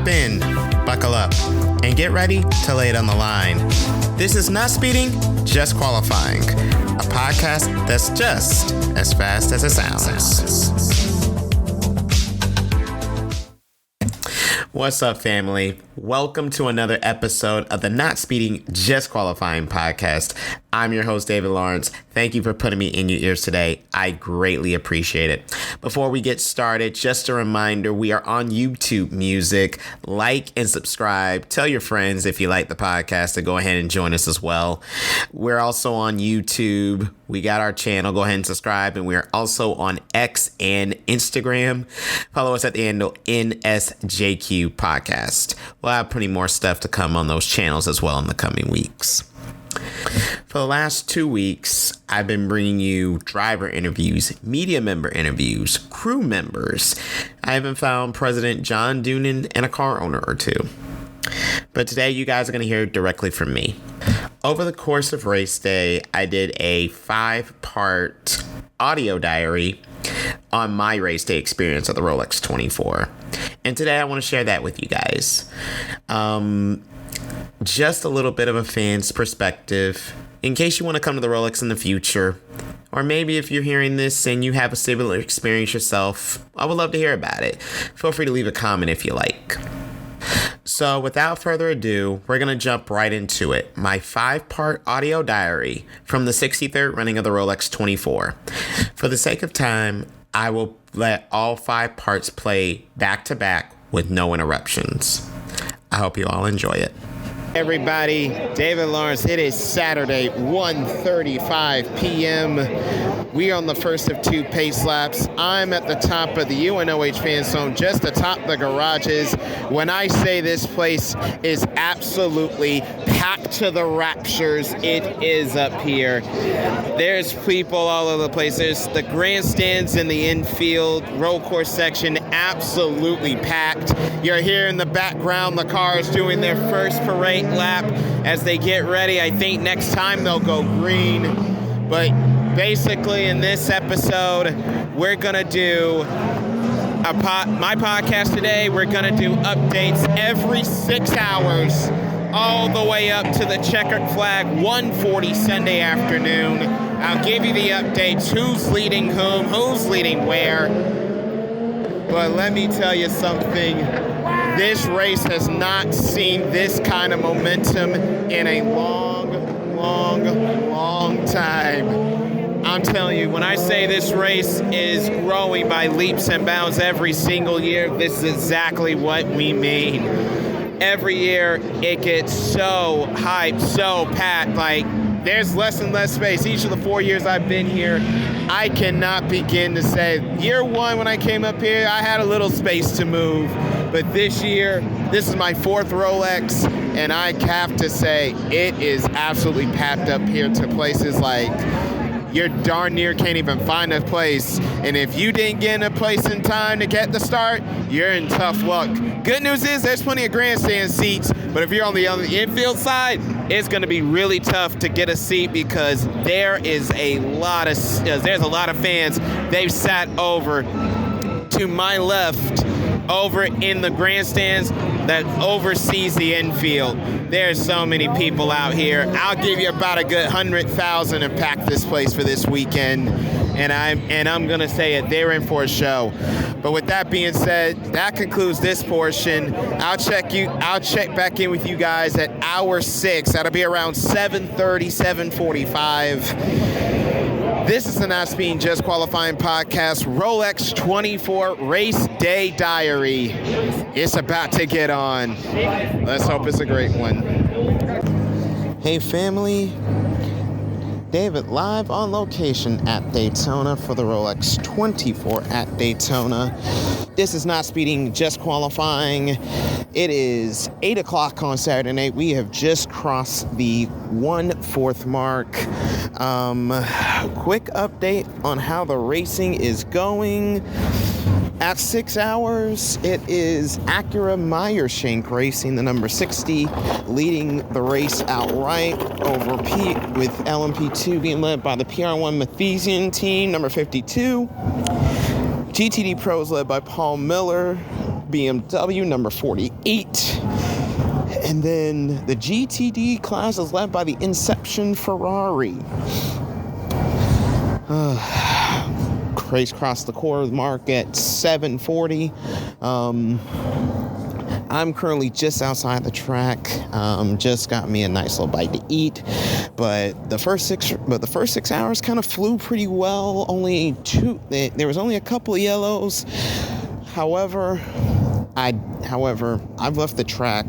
Strap in, buckle up, and get ready to lay it on the line. This is Not Speeding, Just Qualifying, a podcast that's just as fast as it sounds. What's up, family? Welcome to another episode of the Not Speeding, Just Qualifying podcast. I'm your host, David Lawrence. Thank you for putting me in your ears today. I greatly appreciate it. Before we get started, just a reminder, we are on YouTube Music. Like and subscribe. Tell your friends if you like the podcast to go ahead and join us as well. We're also on YouTube. We got our channel. Go ahead and subscribe. And we're also on X and Instagram. Follow us at the handle NSJQ Podcast. We'll have plenty more stuff to come on those channels as well in the coming weeks. For the last 2 weeks, I've been bringing you driver interviews, media member interviews, crew members. I even found President John Doonan and a car owner or two. But today, you guys are going to hear directly from me. Over the course of race day, I did a 5-part audio diary on my race day experience of the Rolex 24. And today, I want to share that with you guys. Just a little bit of a fan's perspective in case you want to come to the Rolex in the future. Or maybe if you're hearing this and you have a similar experience yourself, I would love to hear about it. Feel free to leave a comment if you like. So without further ado, we're going to jump right into it. My 5-part audio diary from the 63rd running of the Rolex 24. For the sake of time, I will let all 5 parts play back to back with no interruptions. I hope you all enjoy it. Everybody, David Lawrence. It is Saturday, 1:35 p.m. We are on the first of 2 pace laps. I'm at the top of the UNOH fan zone, just atop the garages. When I say this place is absolutely packed to the raptures, it is up here. There's people all over the place. There's the grandstands in the infield, roll course section, absolutely packed. You're here in the background, the cars doing their first parade lap as they get ready. I think next time they'll go green. But basically in this episode, we're gonna do my podcast today. We're gonna do updates every 6 hours all the way up to the checkered flag 1:40 Sunday afternoon. I'll give you the updates, who's leading whom, who's leading where. But let me tell you something. This race has not seen this kind of momentum in a long time. I'm telling you, when I say this race is growing by leaps and bounds every single year, this is exactly what we mean. Every year, it gets so hyped, so packed, like there's less and less space. Each of the 4 years I've been here, I cannot begin to say, year 1 when I came up here, I had a little space to move. But this year, this is my 4th Rolex, and I have to say, it is absolutely packed up here to places like you darn near can't even find a place. And if you didn't get in a place in time to get the start, you're in tough luck. Good news is there's plenty of grandstand seats, but if you're on the infield side, it's going to be really tough to get a seat because there's a lot of fans. They've sat over to my left over in the grandstands that oversees the infield. There's so many people out here. I'll give you about a good 100,000 to pack this place for this weekend. And I'm gonna say it, they're in for a show. But with that being said, that concludes this portion. I'll check back in with you guys at hour 6. That'll be around 7:30, 7:45. This is the Not Speeding Just Qualifying podcast, Rolex 24 Race Day Diary. It's about to get on. Let's hope it's a great one. Hey family, David live on location at Daytona for the Rolex 24 at Daytona. This is Not Speeding, Just Qualifying. It is 8 o'clock on Saturday night. We have just crossed the 1/4 mark. Quick update on how the racing is going. At 6 hours, it is Acura Meyershank Racing, the number 60, leading the race outright over with LMP2 being led by the PR1 Mathesian team, number 52. GTD Pros led by Paul Miller, BMW number 48. And then the GTD class is led by the Inception Ferrari. Race across the core of the mark at 740. I'm currently just outside the track. Just got me a nice little bite to eat. But the first 6 hours kind of flew pretty well. There was only a couple of yellows. However, I've left the track,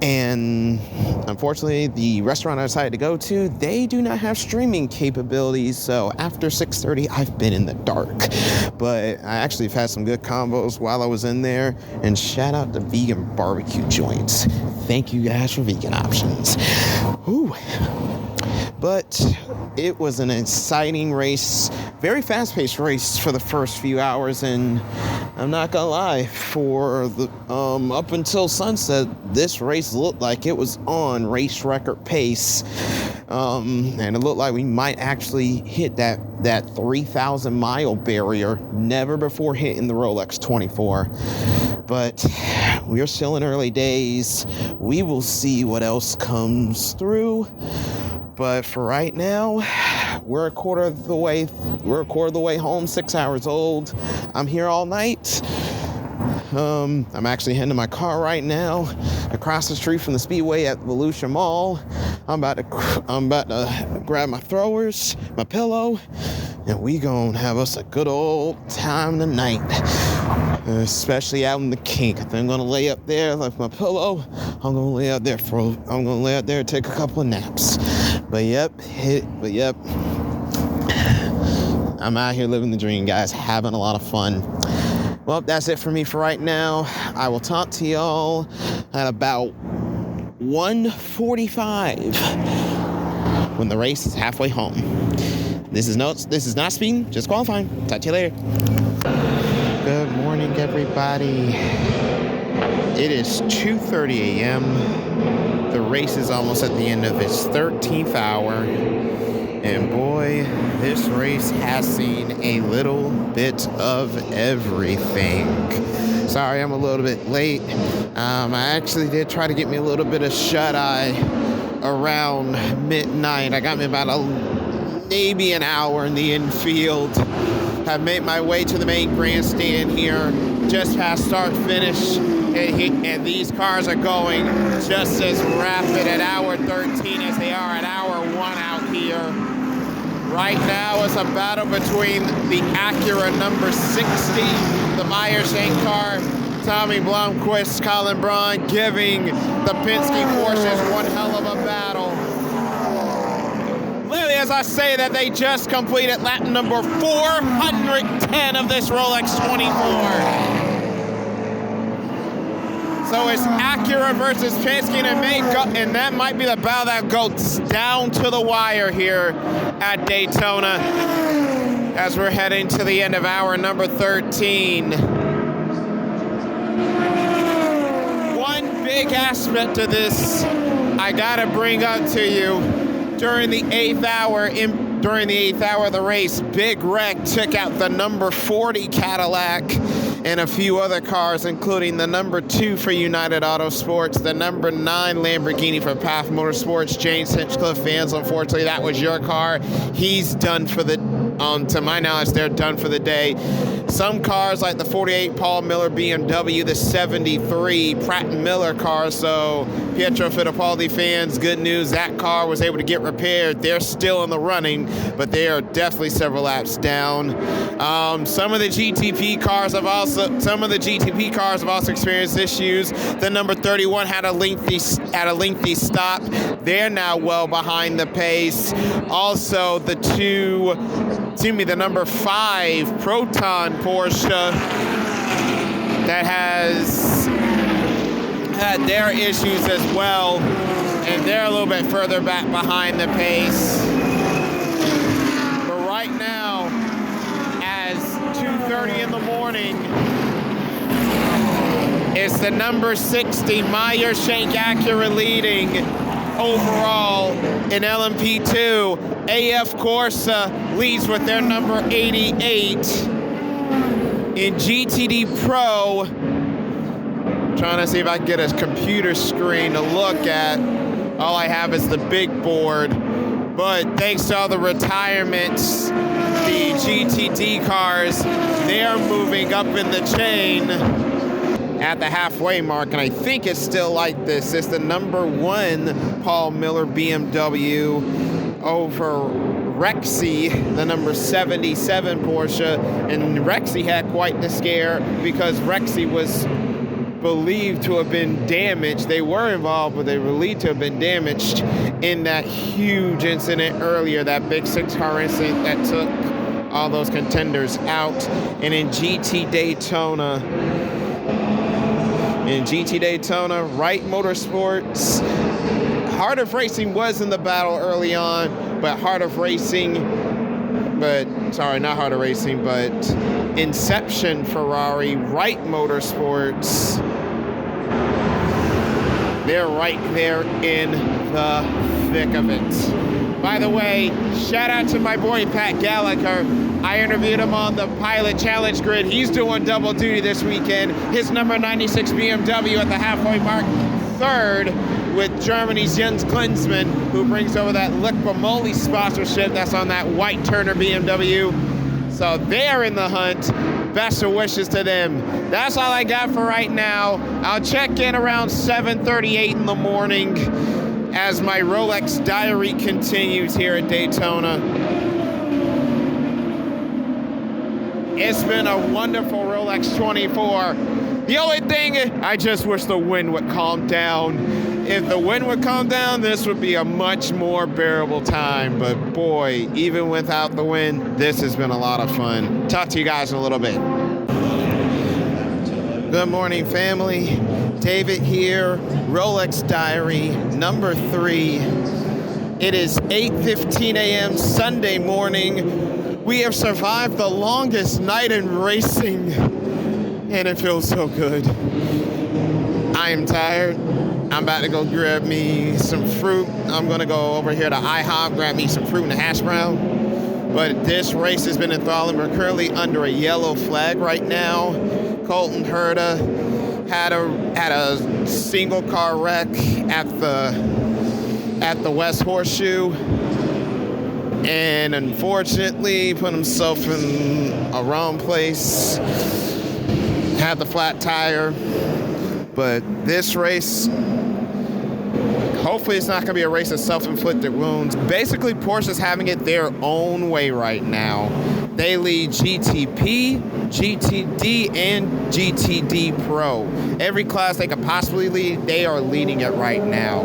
and unfortunately, the restaurant I decided to go to, they do not have streaming capabilities. So after 6:30, I've been in the dark. But I actually have had some good combos while I was in there. And shout out to vegan barbecue joints. Thank you guys for vegan options. Whew. But it was an exciting race, very fast-paced race for the first few hours, and I'm not gonna lie, for the up until sunset, this race looked like it was on race record pace, and it looked like we might actually hit that 3,000 mile barrier, never before hitting the Rolex 24. But we are still in early days. We will see what else comes through. But for right now, we're a quarter of the way home, 6 hours old. I'm here all night. I'm actually heading to my car right now, across the street from the Speedway at Volusia Mall. I'm about to grab my throwers, my pillow, and we gonna have us a good old time tonight. Especially out in the kink. I think I'm gonna lay up there like my pillow. I'm gonna lay out there and take a couple of naps. But yep. I'm out here living the dream, guys, having a lot of fun. Well, that's it for me for right now. I will talk to y'all at about 1:45 when the race is halfway home. This is not speeding, just qualifying. Talk to you later. Good morning, everybody. It is 2:30 a.m. The race is almost at the end of its 13th hour. And boy, this race has seen a little bit of everything. Sorry, I'm a little bit late. I actually did try to get me a little bit of shut-eye around midnight. I got me about maybe an hour in the infield. I've made my way to the main grandstand here, just past start-finish. And these cars are going just as rapid at hour 13 as they are at hour 1 out here. Right now it's a battle between the Acura number 60, the Meyer-Shank car, Tommy Blomqvist, Colin Braun, giving the Penske Porsches one hell of a battle. Literally, as I say that, they just completed lap number 410 of this Rolex 24. So it's Acura versus Penske and that might be the battle that goes down to the wire here at Daytona as we're heading to the end of hour number 13. One big aspect of this I gotta bring up to you. During the 8th hour of the race, Big Wreck took out the number 40 Cadillac and a few other cars, including the number 2 for United Autosports, the number 9 Lamborghini for Path Motorsports. James Hinchcliffe fans, unfortunately, that was your car. He's done for the, to my knowledge, they're done for the day. Some cars like the 48 Paul Miller BMW, the 73 Pratt & Miller car. So Pietro Fittipaldi fans, good news, that car was able to get repaired. They're still in the running, but they are definitely several laps down. Some of the GTP cars have also experienced issues. The number 31 had a lengthy stop. They're now well behind the pace. Also, the number 5 Proton Porsche that has had their issues as well, and they're a little bit further back behind the pace. But right now, as 2:30 in the morning, it's the number 60 Meyer-Shank Acura leading overall in LMP2. AF Corsa leads with their number 88. In GTD Pro, trying to see if I can get a computer screen to look at. All I have is the big board. But thanks to all the retirements, the GTD cars, they're moving up in the chain at the halfway mark, and I think it's still like this. It's the number 1 Paul Miller BMW over Rexy, the number 77 Porsche, and Rexy had quite the scare because Rexy was believed to have been damaged. They were involved, but they were believed to have been damaged in that huge incident earlier, that big 6-car incident that took all those contenders out. And in GT Daytona, Wright Motorsports, Heart of Racing was in the battle early on, but Inception Ferrari, Wright Motorsports, they're right there in the thick of it. By the way, shout out to my boy Pat Gallagher. I interviewed him on the Pilot Challenge Grid. He's doing double duty this weekend. His number 96 BMW at the halfway mark, 3rd, with Germany's Jens Klinsmann, who brings over that Liqua Moly sponsorship that's on that white Turner BMW. So they're in the hunt. Best of wishes to them. That's all I got for right now. I'll check in around 7:38 in the morning as my Rolex diary continues here at Daytona. It's been a wonderful Rolex 24. The only thing, I just wish the wind would calm down. If the wind would calm down, this would be a much more bearable time. But boy, even without the wind, this has been a lot of fun. Talk to you guys in a little bit. Good morning, family. David here, Rolex Diary, number 3. It is 8:15 a.m. Sunday morning. We have survived the longest night in racing, and it feels so good. I am tired. I'm about to go grab me some fruit. I'm gonna go over here to IHOP, grab me some fruit and a hash brown. But this race has been enthralling. We're currently under a yellow flag right now. Colton Herta had a single car wreck at the West Horseshoe, and unfortunately put himself in a wrong place. Had the flat tire. But this race, hopefully it's not going to be a race of self-inflicted wounds. Basically, Porsche's having it their own way right now. They lead GTP, GTD, and GTD Pro. Every class they could possibly lead, they are leading it right now.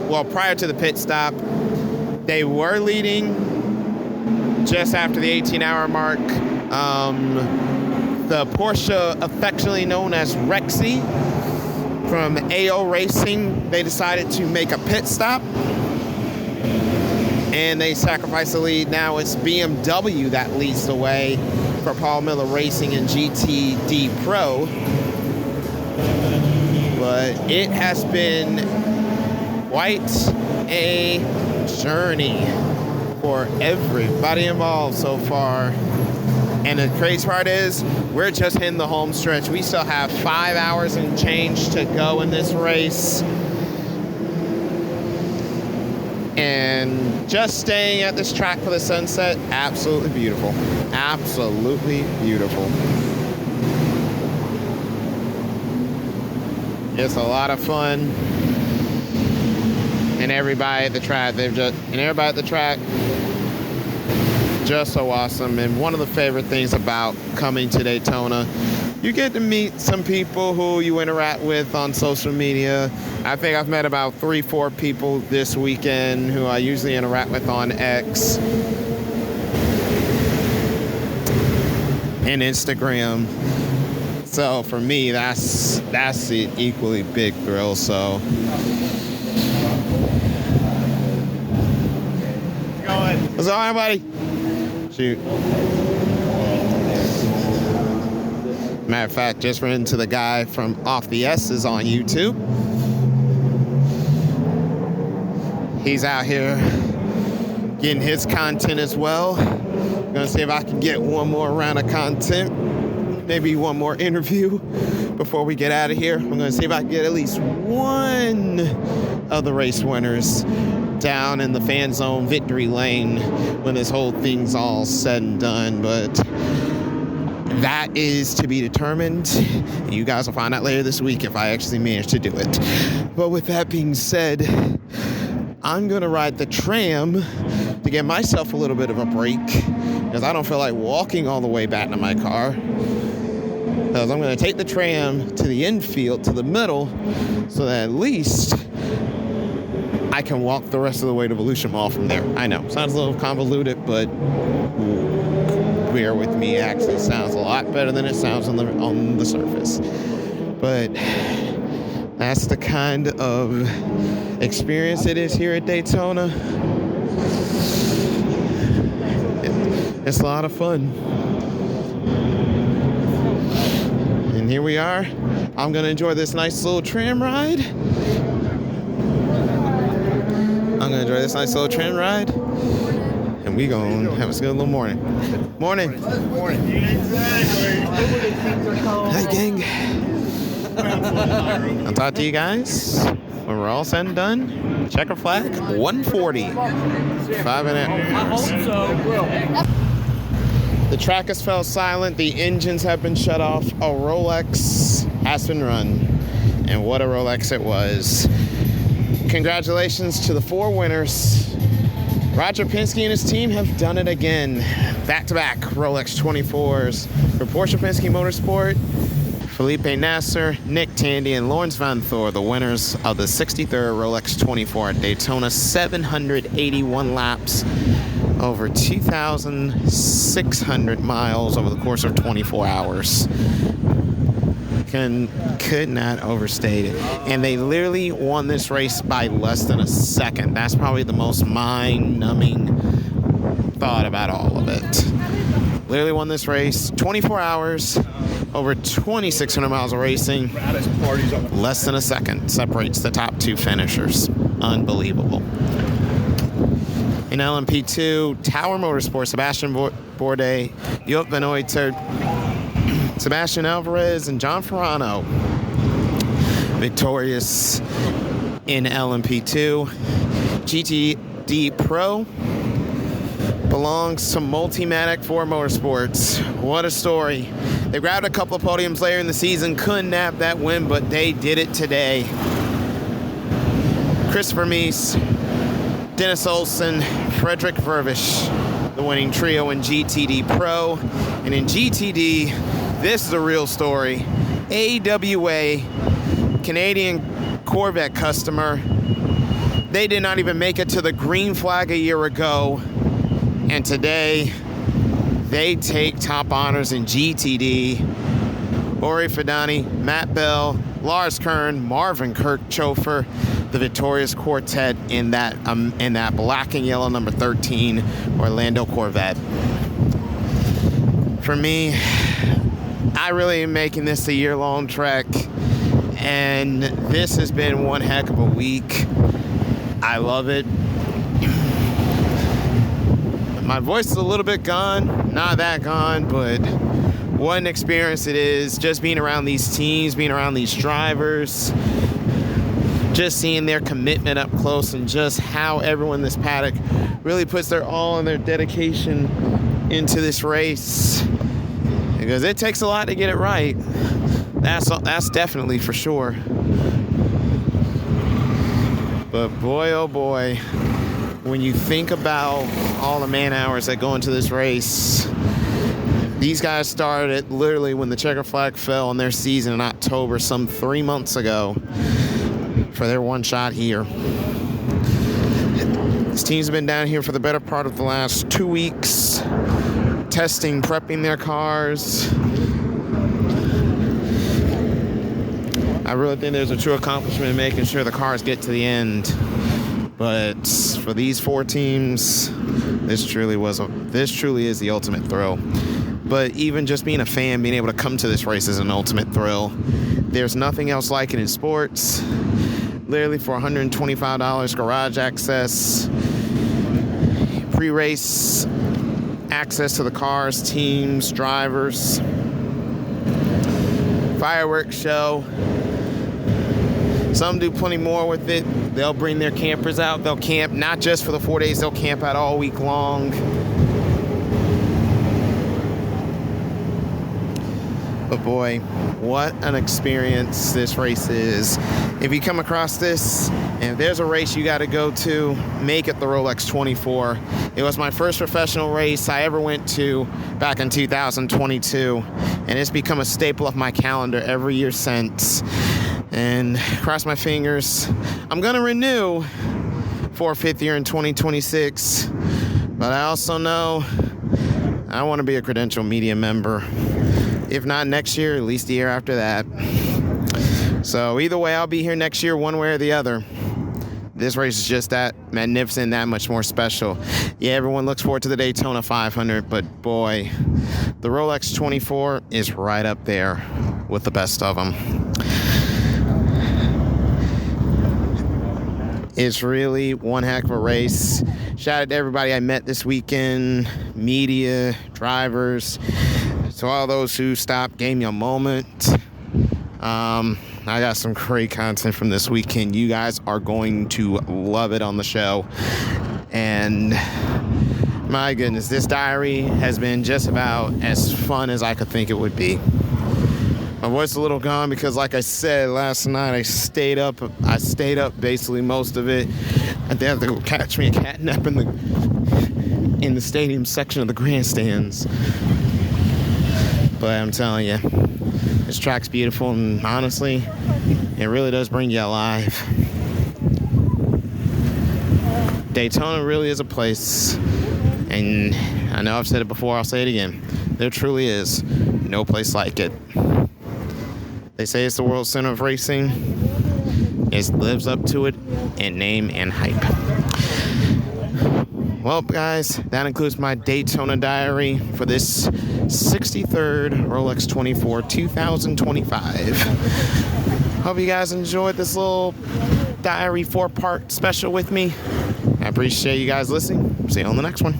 Well, prior to the pit stop, they were leading just after the 18-hour mark. The Porsche affectionately known as Rexy from AO Racing, they decided to make a pit stop and they sacrificed the lead. Now it's BMW that leads the way for Paul Miller Racing and GTD Pro. But it has been quite a journey for everybody involved so far. And the crazy part is, we're just hitting the home stretch. We still have 5 hours and change to go in this race. And just staying at this track for the sunset, absolutely beautiful. Absolutely beautiful. It's a lot of fun. And everybody at the track, just so awesome. And one of the favorite things about coming to Daytona, you get to meet some people who you interact with on social media. I think I've met about 3-4 people this weekend who I usually interact with on X and Instagram. So for me, that's the equally big thrill. So what's going on, buddy? Shoot. Matter of fact, just ran into the guy from Off the S's on YouTube. He's out here getting his content as well. Gonna see if I can get one more round of content. maybe one more interview before we get out of here. I'm going to see if I can get at least one of the race winners down in the fan zone victory lane when this whole thing's all said and done. But that is to be determined. You guys will find out later this week if I actually manage to do it. But with that being said, I'm going to ride the tram to give myself a little bit of a break because I don't feel like walking all the way back to my car. Because I'm going to take the tram to the infield, to the middle, so that at least I can walk the rest of the way to Volusia Mall from there. I know, sounds a little convoluted, but bear with me. It actually sounds a lot better than it sounds on the surface. But that's the kind of experience it is here at Daytona. It's a lot of fun. And here we are. I'm going to enjoy this nice little tram ride. And we going to have a good little morning. Morning. Hi, gang. I'll talk to you guys when we're all said and done. Checker flag, 140. 5.5 hours. The track has fell silent. The engines have been shut off. A Rolex has been run. And what a Rolex it was. Congratulations to the 4 winners. Roger Penske and his team have done it again. Back-to-back Rolex 24s for Porsche Penske Motorsport. Felipe Nasser, Nick Tandy, and Lawrence Van Thor, the winners of the 63rd Rolex 24 at Daytona. 781 laps, over 2,600 miles over the course of 24 hours. Could not overstate it. And they literally won this race by less than a second. That's probably the most mind-numbing thought about all of it. Literally won this race, 24 hours, over 2,600 miles of racing. Less than a second separates the top 2 finishers. Unbelievable. In LMP2, Tower Motorsport, Sebastian Bourdais, Joop van Uytert, Sebastian Alvarez, and John Ferrano victorious in LMP2. GTD Pro belongs to Multimatic Ford Motorsports. What a story. They grabbed a couple of podiums later in the season, couldn't nab that win, but they did it today. Christopher Mies, Dennis Olsen, Frederick Vervish, the winning trio in GTD Pro. And in GTD, this is a real story. AWA, Canadian Corvette customer, they did not even make it to the green flag a year ago. And today, they take top honors in GTD. Ori Fidani, Matt Bell, Lars Kern, Marvin Kirchhofer, the victorious quartet in that black and yellow number 13 Orlando Corvette. For me, I really am making this a year-long trek, and this has been one heck of a week. I love it. My voice is a little bit gone, not that gone, but what an experience it is just being around these teams, being around these drivers, just seeing their commitment up close and just how everyone in this paddock really puts their all and their dedication into this race. Because it takes a lot to get it right. That's definitely for sure. But boy, oh boy, when you think about all the man hours that go into this race, these guys started literally when the checker flag fell on their season in October, some 3 months ago, for their one shot here. This team's been down here for the better part of the last 2 weeks, testing, prepping their cars. I really think there's a true accomplishment in making sure the cars get to the end. But for these 4 teams, this truly is the ultimate thrill. But even just being a fan, being able to come to this race is an ultimate thrill. There's nothing else like it in sports. Literally for $125 garage access, pre-race access to the cars, teams, drivers. fireworks show. Some do plenty more with it. They'll bring their campers out. They'll camp not just for the 4 days, they'll camp out all week long. But boy, what an experience this race is. If you come across this, and if there's a race you got to go to, make it the Rolex 24. It was my first professional race I ever went to back in 2022, and it's become a staple of my calendar every year since. And cross my fingers, I'm going to renew for a 5th year in 2026, but I also know I want to be a credential media member. If not next year, at least the year after that. So either way, I'll be here next year one way or the other. This race is just that magnificent, that much more special. Yeah, everyone looks forward to the Daytona 500, but boy, the Rolex 24 is right up there with the best of them. It's really one heck of a race. Shout out to everybody I met this weekend, media, drivers, to all those who stopped, gave me a moment. I got some great content from this weekend. You guys are going to love it on the show. And my goodness, this diary has been just about as fun as I could think it would be. My voice is a little gone because, like I said, last night I stayed up basically most of it. I had to go catch me a cat nap in the stadium section of the grandstands. But I'm telling you, this track's beautiful, and honestly, it really does bring you alive. Daytona really is a place, and I know I've said it before, I'll say it again. There truly is no place like it. They say it's the world center of racing. It lives up to it in name and hype. Well, guys, that includes my Daytona diary for this 63rd Rolex 24 2025. Hope you guys enjoyed this little diary 4-part special with me. I appreciate you guys listening. See you on the next one.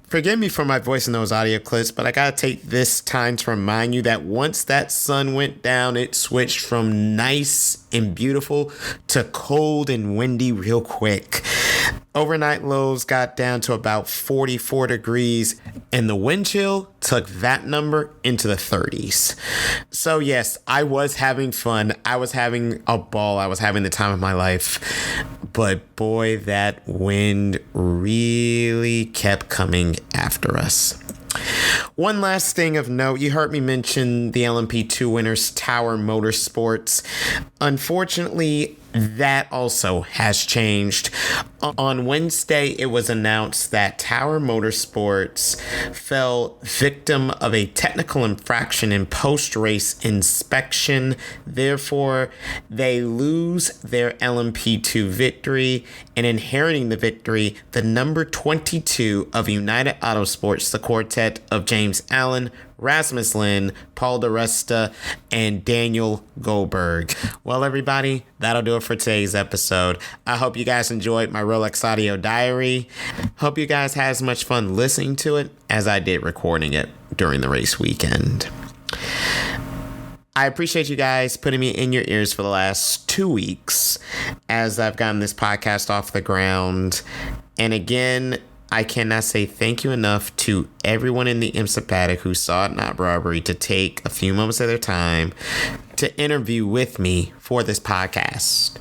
Forgive me for my voice in those audio clips, but I gotta take this time to remind you that once that sun went down, it switched from nice and beautiful to cold and windy real quick. Overnight lows got down to about 44 degrees, and the wind chill took that number into the 30s. So yes, I was having fun. I was having a ball. I was having the time of my life. But boy, that wind really kept coming after us. One last thing of note, you heard me mention the LMP2 winners, Tower Motorsports. Unfortunately, that also has changed. On Wednesday, it was announced that Tower Motorsports fell victim of a technical infraction in post-race inspection. Therefore, they lose their LMP2 victory, and inheriting the victory, the number 22 of United Autosports, the quartet of James Allen, Rasmus Lin, Paul DeResta, and Daniel Goldberg. Well, everybody, that'll do it for today's episode. I hope you guys enjoyed my Rolex audio diary. Hope you guys had as much fun listening to it as I did recording it during the race weekend. I appreciate you guys putting me in your ears for the last 2 weeks as I've gotten this podcast off the ground. And again, I cannot say thank you enough to everyone in the IMSA paddock who saw it not robbery to take a few moments of their time to interview with me for this podcast.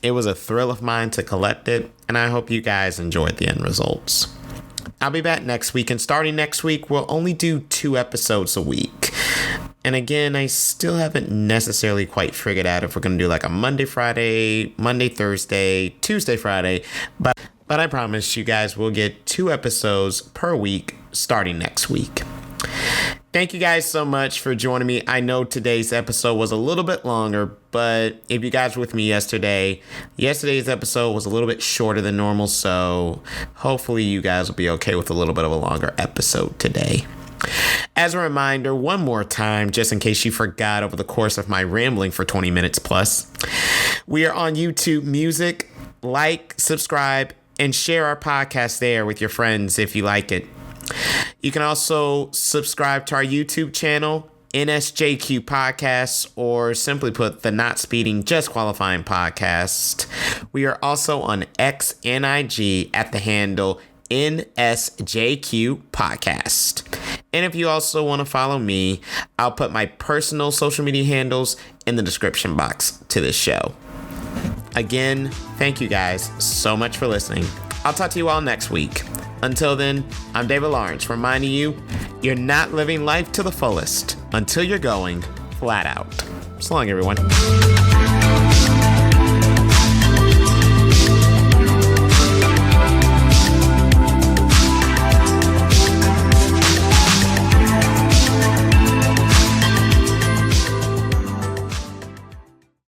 It was a thrill of mine to collect it, and I hope you guys enjoyed the end results. I'll be back next week, and starting next week, we'll only do 2 episodes a week. And again, I still haven't necessarily quite figured out if we're going to do like a Monday, Friday, Monday, Thursday, Tuesday, Friday, but I promise you guys will get 2 episodes per week starting next week. Thank you guys so much for joining me. I know today's episode was a little bit longer, but if you guys were with me yesterday's episode was a little bit shorter than normal, so hopefully you guys will be okay with a little bit of a longer episode today. As a reminder, one more time, just in case you forgot over the course of my rambling for 20 minutes plus, we are on YouTube Music. Like, subscribe, and share our podcast there with your friends if you like it. You can also subscribe to our YouTube channel NSJQ Podcast, or simply put, the Not Speeding, Just Qualifying Podcast. We are also on X and IG at the handle NSJQ Podcast. And if you also want to follow me, I'll put my personal social media handles in the description box to this show. Again, thank you guys so much for listening. I'll talk to you all next week. Until then, I'm David Lawrence, reminding you, you're not living life to the fullest until you're going flat out. So long, everyone.